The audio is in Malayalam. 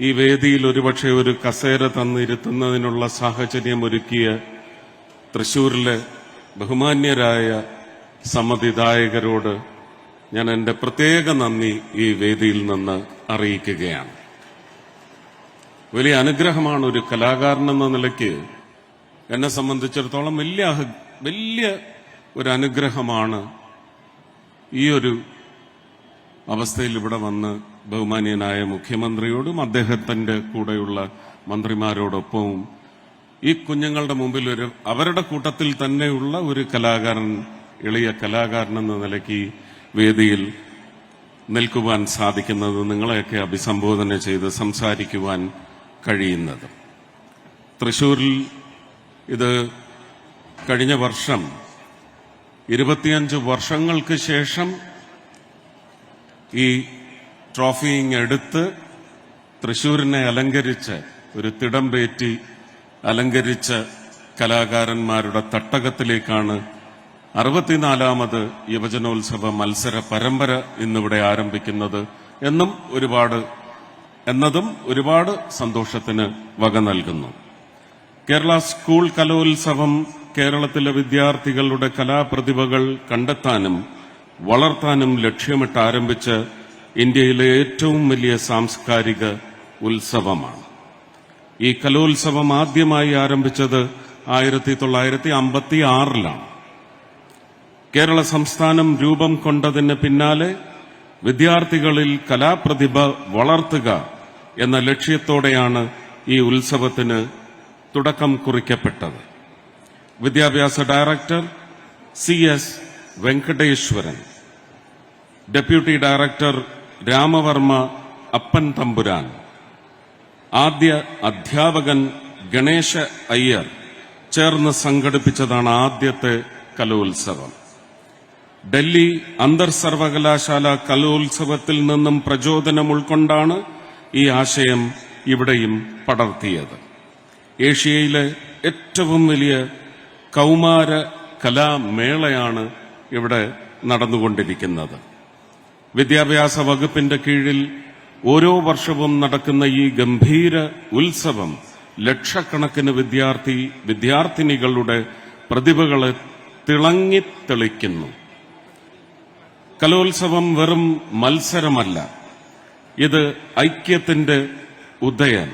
ഈ വേദിയിൽ ഒരുപക്ഷെ ഒരു കസേര തന്നിരുത്തുന്നതിനുള്ള സാഹചര്യം ഒരുക്കിയ തൃശൂരിലെ ബഹുമാന്യരായ സമ്മതിദായകരോട് ഞാൻ എൻ്റെ പ്രത്യേക നന്ദി ഈ വേദിയിൽ നിന്ന് അറിയിക്കുകയാണ്. വലിയ അനുഗ്രഹമാണ് ഒരു കലാകാരനെന്ന നിലയ്ക്ക് എന്നെ സംബന്ധിച്ചിടത്തോളം വലിയ ഒരു അനുഗ്രഹമാണ് ഈ ഒരു അവസ്ഥയിൽ ഇവിടെ വന്ന് ബഹുമാന്യനായ മുഖ്യമന്ത്രിയോടും അദ്ദേഹത്തിന്റെ കൂടെയുള്ള മന്ത്രിമാരോടൊപ്പവും ഈ കുഞ്ഞുങ്ങളുടെ മുമ്പിൽ അവരുടെ കൂട്ടത്തിൽ തന്നെയുള്ള ഒരു കലാകാരൻ, എളിയ കലാകാരൻ എന്ന നിലയ്ക്ക് വേദിയിൽ നിൽക്കുവാൻ സാധിക്കുന്നത്, നിങ്ങളെയൊക്കെ അഭിസംബോധന ചെയ്ത് സംസാരിക്കുവാൻ കഴിയുന്നത്. തൃശൂരിൽ ഇത് കഴിഞ്ഞ വർഷം 25 വർഷങ്ങൾക്ക് ശേഷം ഈ ട്രോഫിങ് എടുത്ത് തൃശൂരിനെ അലങ്കരിച്ച് ഒരു തിടമ്പേറ്റി അലങ്കരിച്ച കലാകാരന്മാരുടെ തട്ടകത്തിലേക്കാണ് 64ാമത് യുവജനോത്സവ മത്സര പരമ്പര ഇന്നിവിടെ ആരംഭിക്കുന്നത് എന്നതും ഒരുപാട് സന്തോഷത്തിന് വക നൽകുന്നു. കേരള സ്കൂൾ കലോത്സവം കേരളത്തിലെ വിദ്യാർത്ഥികളുടെ കലാപ്രതിഭകൾ കണ്ടെത്താനും വളർത്താനും ലക്ഷ്യമിട്ട് ആരംഭിച്ച ഇന്ത്യയിലെ ഏറ്റവും വലിയ സാംസ്കാരിക ഉത്സവമാണ്. ഈ കലോത്സവം ആദ്യമായി ആരംഭിച്ചത് 1956-ലാണ്. കേരള സംസ്ഥാനം രൂപം കൊണ്ടതിന് പിന്നാലെ വിദ്യാർത്ഥികളിൽ കലാപ്രതിഭ വളർത്തുക എന്ന ലക്ഷ്യത്തോടെയാണ് ഈ ഉത്സവത്തിന് തുടക്കം കുറിക്കപ്പെട്ടത്. വിദ്യാഭ്യാസ director CS Venkateswaran, deputy director Ramavarma അപ്പൻ തമ്പുരാൻ, ആദ്യ അധ്യാപകൻ ഗണേശ അയ്യർ ചേർന്ന് സംഘടിപ്പിച്ചതാണ് ആദ്യത്തെ കലോത്സവം. ഡൽഹി അന്തർ സർവകലാശാല കലോത്സവത്തിൽ നിന്നും പ്രചോദനം ഉൾക്കൊണ്ടാണ് ഈ ആശയം ഇവിടെയും പടർത്തിയത്. ഏഷ്യയിലെ ഏറ്റവും വലിയ കൗമാര കലാമേളയാണ് ഇവിടെ നടന്നുകൊണ്ടിരിക്കുന്നത്. വിദ്യാഭ്യാസ വകുപ്പിന്റെ കീഴിൽ ഓരോ വർഷവും നടക്കുന്ന ഈ ഗംഭീര ഉത്സവം ലക്ഷക്കണക്കിന് വിദ്യാർത്ഥിനികളുടെ പ്രതിഭകളെ തിളങ്ങിത്തെളിക്കുന്നു. കലോത്സവം വെറും മത്സരമല്ല, ഇത് ഐക്യത്തിന്റെ ഉദയം.